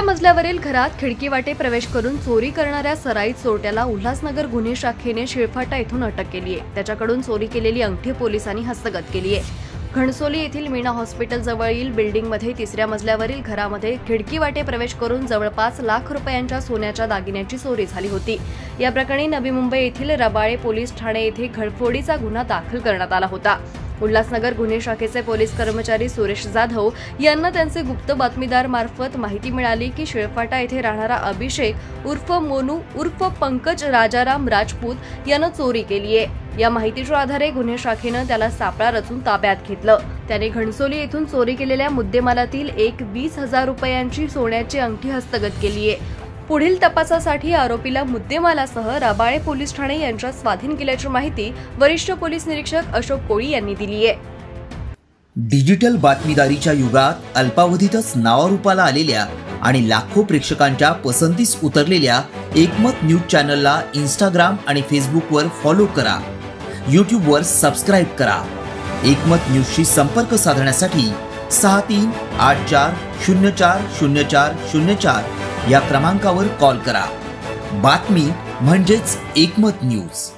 मजल्यावरील घरात खिडकीवाटे प्रवेश करून चोरी करणाऱ्या सराईत चोरट्याला उल्हासनगर गुन्हे शाखेने शिळफाटा येथून अटक केली आहे। त्याच्याकडून चोरी केलेली अंगठी पोलिसांनी हस्तगत केली आहे। घणसोली येथील मीना हॉस्पिटल जवळील बिल्डिंगमध्ये 3ऱ्या मजल्यावरील घरामध्ये खिडकीवाटे प्रवेश करून जवळपास लाख रुपयांच्या सोन्याच्या दागिन्यांची चोरी झाली होती। या प्रकरणी नवी मुंबई येथील रबाळे पोलीस ठाणे येथे घरफोडीचा गुन्हा दाखल करण्यात आला होता। उल्हासनगर गुन्हे शाखेचे पोलीस कर्मचारी सुरेश जाधव यांना त्यांचे गुप्त बातमीदार मार्फत माहिती मिळाली की शिळफाटा येथे राहणारा अभिषेक उर्फ मोनू उर्फ पंकज राजाराम राजपूत यानं चोरी केली आहे। या माहितीच्या आधारे गुन्हे शाखेनं त्याला सापळा रचून ताब्यात घेतलं। त्याने घणसोली येथून चोरी केलेल्या मुद्देमालातील 20,000 रुपयांची सोन्याची अंगठी हस्तगत केली आहे। पुढील तपासासाठी आरोपीला मुद्देमालासह रबाळे पोलीस ठाणे यांच्यात स्वाधीन केल्याची माहिती वरिष्ठ पोलीस निरीक्षक अशोक कोळी यांनी दिली आहे। डिजिटल बातमीदारीच्या युगात अल्पावधीतच नावारूपाला आलेल्या आणि लाखो प्रेक्षकांच्या पसंतीस उतरलेल्या एकमत न्यूज चॅनलला इंस्टाग्राम आणि फेसबुकवर फॉलो करा। यूट्यूबवर सबस्क्राइब करा। एकमत न्यूजशी संपर्क साधण्यासाठी 6384040404 या क्रमांकावर कॉल करा। बातमी म्हणजेच एकमत न्यूज।